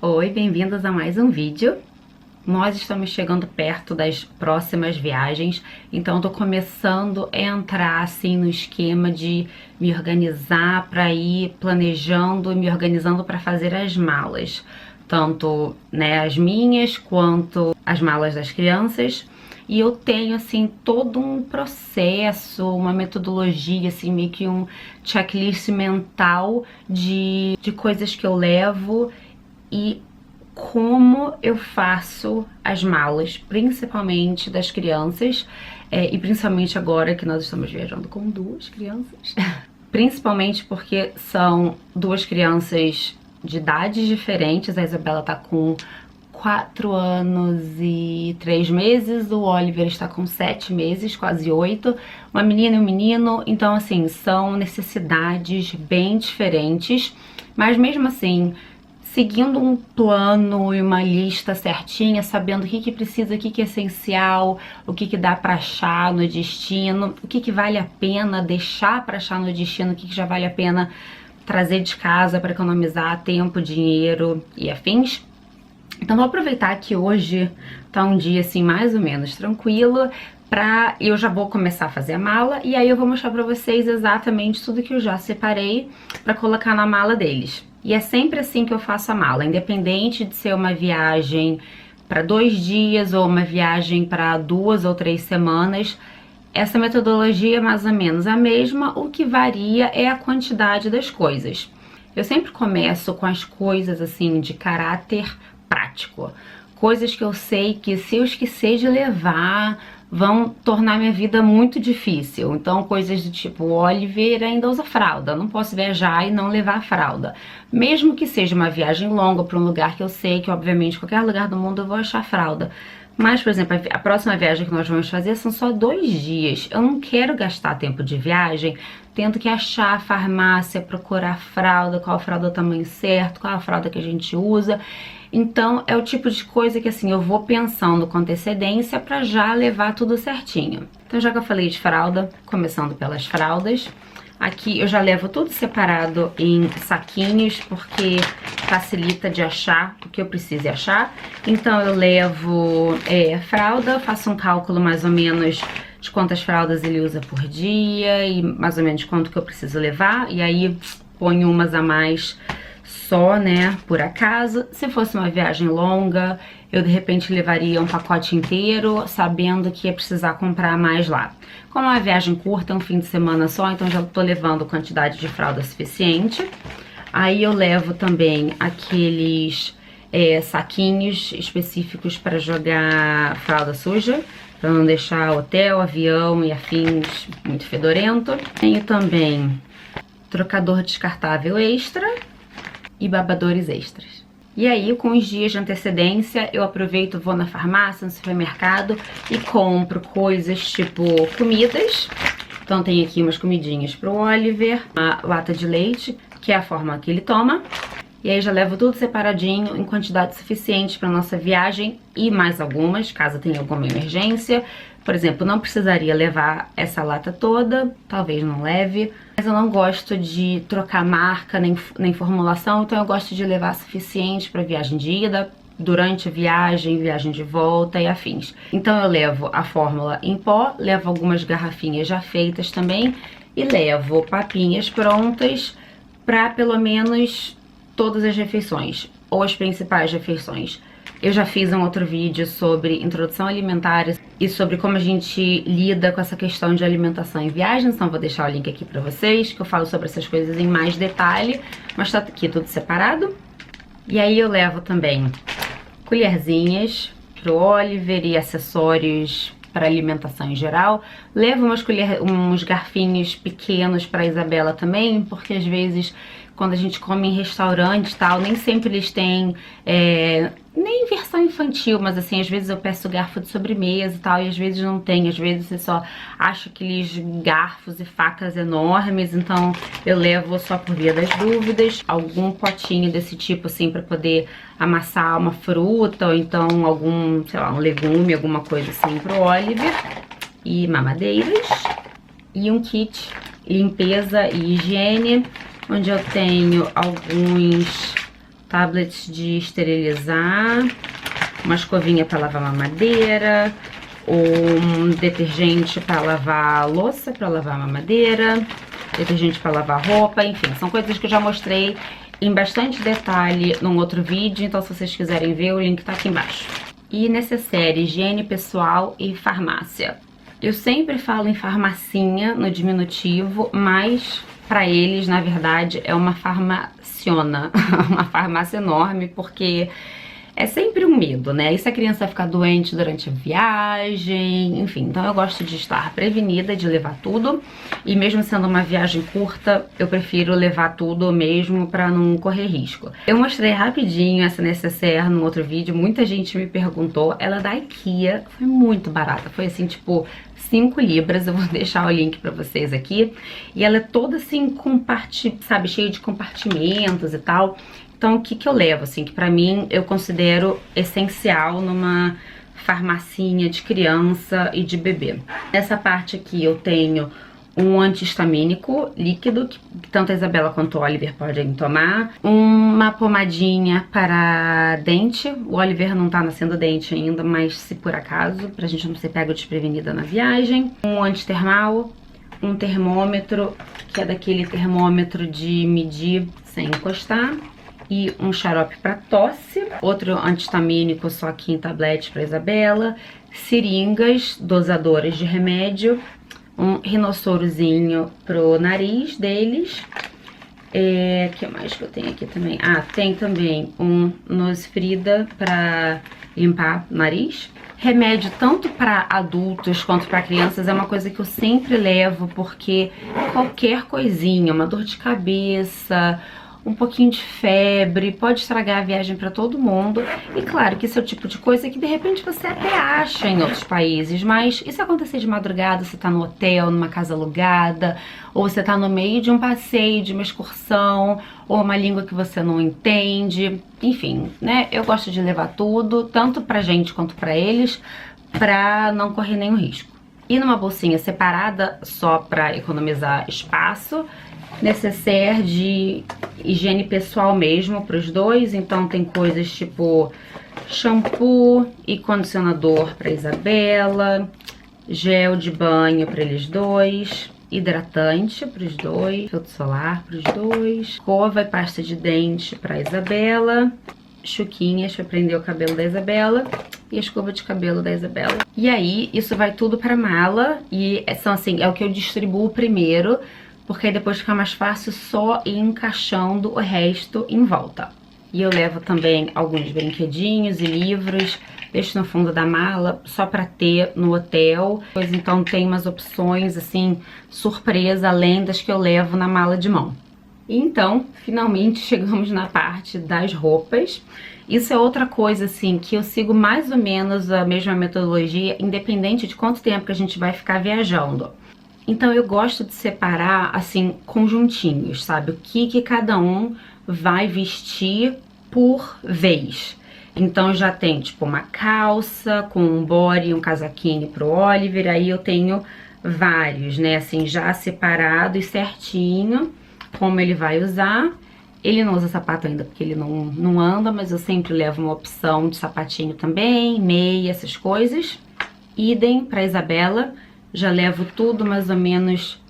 Oi, bem-vindos a mais um vídeo. Nós estamos chegando perto das próximas viagens, então eu tô começando a entrar assim no esquema de me organizar para ir planejando e me organizando para fazer as malas, tanto, né, as minhas quanto as malas das crianças. E eu tenho, assim, todo um processo, uma metodologia, assim, meio que um checklist mental de coisas que eu levo e como eu faço as malas, principalmente das crianças, e principalmente agora que nós estamos viajando com duas crianças. Principalmente porque são duas crianças de idades diferentes. A Isabela tá com 4 anos e 3 meses, o Oliver está com 7 meses, quase 8, uma menina e um menino, então assim, são necessidades bem diferentes, mas mesmo assim, seguindo um plano e uma lista certinha, sabendo o que precisa, o que é essencial, o que dá para achar no destino, o que vale a pena deixar para achar no destino, o que já vale a pena trazer de casa para economizar tempo, dinheiro e afins. Então vou aproveitar que hoje tá um dia assim mais ou menos tranquilo, eu já vou começar a fazer a mala e aí eu vou mostrar pra vocês exatamente tudo que eu já separei pra colocar na mala deles. E é sempre assim que eu faço a mala, independente de ser uma viagem para 2 dias ou uma viagem para 2 ou 3 semanas. Essa metodologia é mais ou menos a mesma, o que varia é a quantidade das coisas. Eu sempre começo com as coisas assim de caráter prático, coisas que eu sei que se eu esquecer de levar vão tornar minha vida muito difícil. Então coisas do tipo, o Oliver ainda usa fralda, não posso viajar e não levar fralda, mesmo que seja uma viagem longa para um lugar que eu sei que obviamente qualquer lugar do mundo eu vou achar fralda. Mas, por exemplo, a próxima viagem que nós vamos fazer são só 2 dias. Eu não quero gastar tempo de viagem tendo que achar a farmácia, procurar fralda, qual fralda é o tamanho certo, qual a fralda que a gente usa. Então, é o tipo de coisa que, assim, eu vou pensando com antecedência pra já levar tudo certinho. Então, já que eu falei de fralda, começando pelas fraldas, aqui eu já levo tudo separado em saquinhos, porque facilita de achar o que eu preciso achar. Então eu levo fralda, faço um cálculo mais ou menos de quantas fraldas ele usa por dia e mais ou menos quanto que eu preciso levar. E aí ponho umas a mais só, né, por acaso. Se fosse uma viagem longa, eu de repente levaria um pacote inteiro, sabendo que ia precisar comprar mais lá. Como é uma viagem curta, um fim de semana só, então já tô levando quantidade de fralda suficiente. Aí eu levo também aqueles saquinhos específicos para jogar fralda suja, para não deixar hotel, avião e afins muito fedorento. Tenho também trocador descartável extra e babadores extras. E aí, com os dias de antecedência, eu aproveito, vou na farmácia, no supermercado e compro coisas tipo comidas. Então tem aqui umas comidinhas pro Oliver, uma lata de leite, que é a forma que ele toma. E aí já levo tudo separadinho, em quantidade suficiente para nossa viagem e mais algumas, caso tenha alguma emergência. Por exemplo, não precisaria levar essa lata toda, talvez não leve, mas eu não gosto de trocar marca nem formulação, então eu gosto de levar suficiente para viagem de ida, durante a viagem, viagem de volta e afins. Então eu levo a fórmula em pó, levo algumas garrafinhas já feitas também e levo papinhas prontas para pelo menos todas as refeições, ou as principais refeições. Eu já fiz um outro vídeo sobre introdução alimentar e sobre como a gente lida com essa questão de alimentação em viagens, então vou deixar o link aqui pra vocês, que eu falo sobre essas coisas em mais detalhe, mas tá aqui tudo separado. E aí eu levo também colherzinhas pro Oliver e acessórios para alimentação em geral. Levo uns garfinhos pequenos pra Isabela também, porque às vezes quando a gente come em restaurante e tal, nem sempre eles têm nem versão infantil, mas assim, às vezes eu peço garfo de sobremesa e tal, e às vezes não tem, às vezes você só acha aqueles garfos e facas enormes, então eu levo só por via das dúvidas, algum potinho desse tipo assim pra poder amassar uma fruta ou então algum, sei lá, um legume, alguma coisa assim pro Oliver, e mamadeiras, e um kit limpeza e higiene, onde eu tenho alguns tablets de esterilizar, uma escovinha para lavar mamadeira, um detergente para lavar louça, para lavar mamadeira, detergente para lavar roupa, enfim, são coisas que eu já mostrei em bastante detalhe num outro vídeo, então se vocês quiserem ver, o link tá aqui embaixo. E necessaire, higiene pessoal e farmácia. Eu sempre falo em farmacinha no diminutivo, mas para eles, na verdade, é uma farmaciona, uma farmácia enorme, porque é sempre um medo, né? E se a criança vai ficar doente durante a viagem, enfim. Então eu gosto de estar prevenida, de levar tudo. E mesmo sendo uma viagem curta, eu prefiro levar tudo mesmo pra não correr risco. Eu mostrei rapidinho essa necessaire no outro vídeo, muita gente me perguntou. Ela é da IKEA, foi muito barata, foi assim, tipo 5 libras, eu vou deixar o link pra vocês aqui. E ela é toda assim, sabe, cheia de compartimentos e tal. Então, o que eu levo, assim, que pra mim eu considero essencial numa farmacinha de criança e de bebê. Nessa parte aqui eu tenho um anti-histamínico líquido, que tanto a Isabela quanto o Oliver podem tomar. Uma pomadinha para dente. O Oliver não tá nascendo dente ainda, mas se por acaso, pra gente não ser pego desprevenida na viagem. Um antitermal, um termômetro, que é daquele termômetro de medir sem encostar. E um xarope para tosse, outro antihistamínico só que em tablete para Isabela, seringas, dosadores de remédio, um rinossorozinho pro nariz deles. Que mais que eu tenho aqui também? Ah, tem também um Nosfrida para limpar o nariz. Remédio tanto para adultos quanto para crianças é uma coisa que eu sempre levo, porque qualquer coisinha, uma dor de cabeça, um pouquinho de febre, pode estragar a viagem para todo mundo. E claro que esse é o tipo de coisa que de repente você até acha em outros países, mas e se acontecer de madrugada, você tá no hotel, numa casa alugada, ou você tá no meio de um passeio, de uma excursão, ou uma língua que você não entende, enfim, né? Eu gosto de levar tudo, tanto pra gente quanto pra eles, pra não correr nenhum risco. E numa bolsinha separada, só pra economizar espaço, necessaire de higiene pessoal mesmo para os dois, então tem coisas tipo shampoo e condicionador para Isabela, gel de banho para eles dois, hidratante para os dois, filtro solar para os dois, escova e pasta de dente para Isabela, chuquinhas para prender o cabelo da Isabela e a escova de cabelo da Isabela. E aí isso vai tudo para mala e são assim, é o que eu distribuo primeiro, porque aí depois fica mais fácil só ir encaixando o resto em volta. E eu levo também alguns brinquedinhos e livros, deixo no fundo da mala só pra ter no hotel. Pois então tem umas opções assim, surpresa, além das que eu levo na mala de mão. E então, finalmente chegamos na parte das roupas. Isso é outra coisa assim, que eu sigo mais ou menos a mesma metodologia, independente de quanto tempo que a gente vai ficar viajando. Então eu gosto de separar, assim, conjuntinhos, sabe? O que cada um vai vestir por vez. Então já tem, tipo, uma calça com um body, um casaquinho pro Oliver. Aí eu tenho vários, né? Assim, já separado e certinho como ele vai usar. Ele não usa sapato ainda porque ele não anda, mas eu sempre levo uma opção de sapatinho também, meia, essas coisas. Idem pra Isabela. Já levo tudo mais ou menos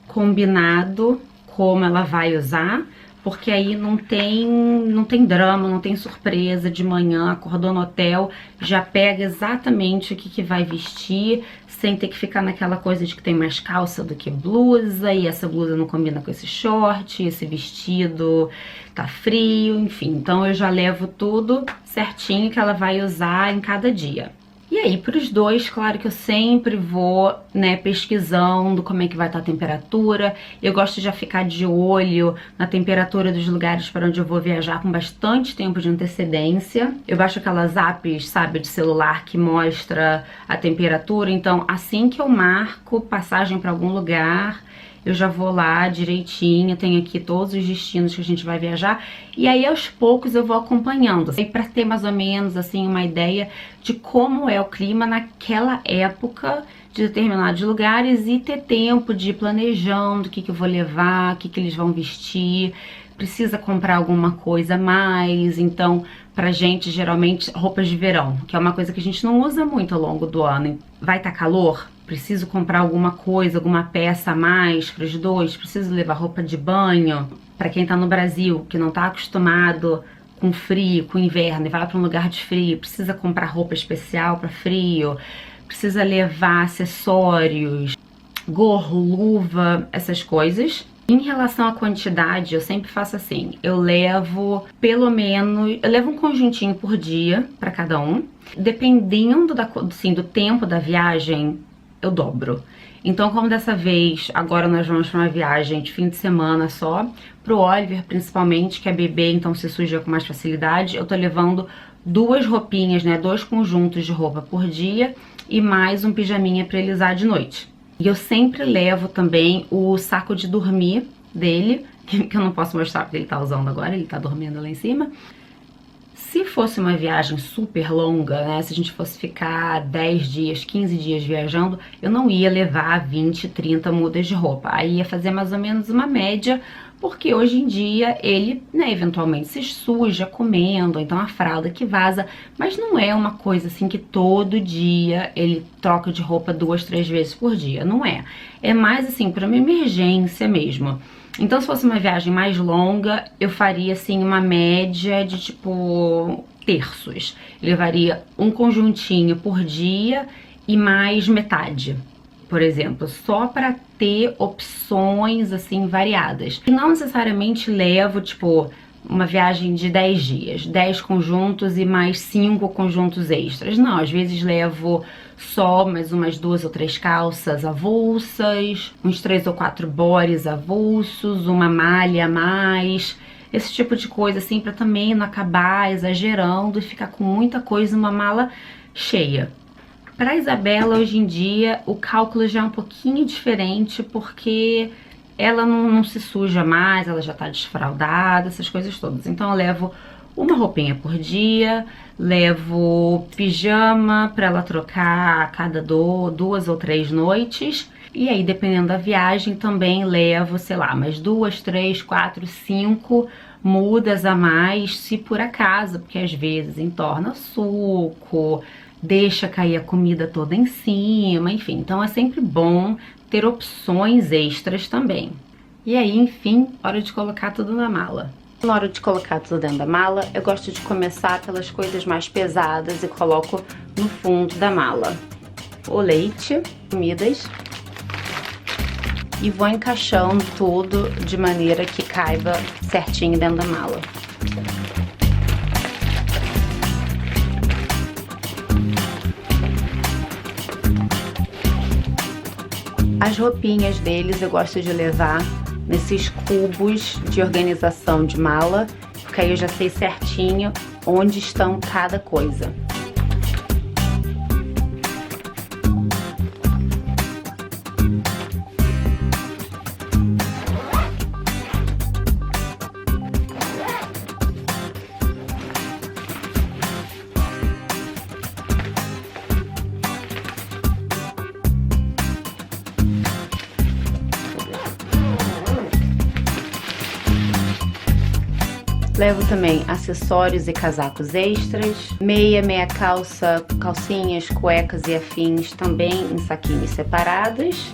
combinado como ela vai usar, porque aí não tem drama, não tem surpresa. De manhã, acordou no hotel, já pega exatamente o que vai vestir, sem ter que ficar naquela coisa de que tem mais calça do que blusa, e essa blusa não combina com esse short, esse vestido tá frio, enfim. Então eu já levo tudo certinho que ela vai usar em cada dia. E aí, para os dois, claro que eu sempre vou, né, pesquisando como é que vai estar a temperatura. Eu gosto de já ficar de olho na temperatura dos lugares para onde eu vou viajar com bastante tempo de antecedência. Eu baixo aquelas apps, sabe, de celular que mostra a temperatura. Então, assim que eu marco passagem para algum lugar, eu já vou lá direitinho, tenho aqui todos os destinos que a gente vai viajar, e aí aos poucos eu vou acompanhando, para ter mais ou menos assim uma ideia de como é o clima naquela época de determinados lugares, e ter tempo de ir planejando o que eu vou levar, o que eles vão vestir, precisa comprar alguma coisa a mais. Então, pra gente, geralmente, roupas de verão, que é uma coisa que a gente não usa muito ao longo do ano. Vai estar calor? Preciso comprar alguma coisa, alguma peça a mais para os dois? Preciso levar roupa de banho? Para quem tá no Brasil, que não tá acostumado com frio, com inverno, e vai para um lugar de frio, precisa comprar roupa especial para frio, precisa levar acessórios, gorro, luva, essas coisas. Em relação à quantidade, eu sempre faço assim, eu levo um conjuntinho por dia para cada um. Dependendo do tempo da viagem, eu dobro. Então, como dessa vez, agora nós vamos para uma viagem de fim de semana só, pro Oliver principalmente, que é bebê, então se suja com mais facilidade, eu tô levando 2 roupinhas, né, 2 conjuntos de roupa por dia e mais um pijaminha pra ele usar de noite. E eu sempre levo também o saco de dormir dele, que eu não posso mostrar porque ele tá usando agora, ele tá dormindo lá em cima. Se fosse uma viagem super longa, né, se a gente fosse ficar 10 dias, 15 dias viajando, eu não ia levar 20, 30 mudas de roupa. Aí ia fazer mais ou menos uma média, porque hoje em dia ele, né, eventualmente se suja comendo, então a fralda que vaza, mas não é uma coisa assim que todo dia ele troca de roupa 2, 3 vezes por dia, não é. É mais assim, para uma emergência mesmo. Então, se fosse uma viagem mais longa, eu faria, assim, uma média de, tipo, terços. Eu levaria um conjuntinho por dia e mais metade, por exemplo, só para ter opções, assim, variadas. E não necessariamente levo, tipo, uma viagem de 10 dias, 10 conjuntos e mais 5 conjuntos extras. Não, às vezes levo só mais umas 2 ou 3 calças avulsas, uns 3 ou 4 bodies avulsos, uma malha a mais, esse tipo de coisa assim, pra também não acabar exagerando e ficar com muita coisa numa mala cheia. Pra Isabela, hoje em dia, o cálculo já é um pouquinho diferente, porque ela não se suja mais, ela já tá desfraldada, essas coisas todas. Então eu levo uma roupinha por dia, levo pijama pra ela trocar a cada 2 ou 3 noites. E aí, dependendo da viagem, também levo, sei lá, mais 2, 3, 4, 5 mudas a mais, se por acaso, porque às vezes entorna suco, deixa cair a comida toda em cima, enfim. Então é sempre bom ter opções extras também. E aí, enfim, hora de colocar tudo na mala. Na hora de colocar tudo dentro da mala, eu gosto de começar pelas coisas mais pesadas e coloco no fundo da mala. O leite, comidas, e vou encaixando tudo de maneira que caiba certinho dentro da mala. As roupinhas deles eu gosto de levar nesses cubos de organização de mala, porque aí eu já sei certinho onde estão cada coisa. Levo também acessórios e casacos extras, meia calça, calcinhas, cuecas e afins também em saquinhos separados.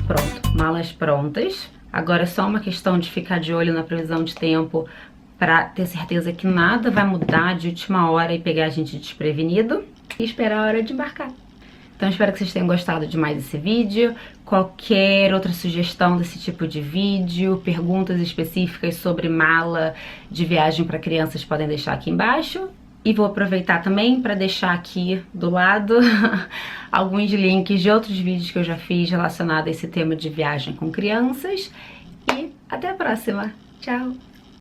Pronto, malas prontas. Agora é só uma questão de ficar de olho na previsão de tempo para ter certeza que nada vai mudar de última hora e pegar a gente desprevenido e esperar a hora de embarcar. Então espero que vocês tenham gostado de mais esse vídeo. Qualquer outra sugestão desse tipo de vídeo, perguntas específicas sobre mala de viagem para crianças podem deixar aqui embaixo. E vou aproveitar também para deixar aqui do lado alguns links de outros vídeos que eu já fiz relacionados a esse tema de viagem com crianças. E até a próxima. Tchau!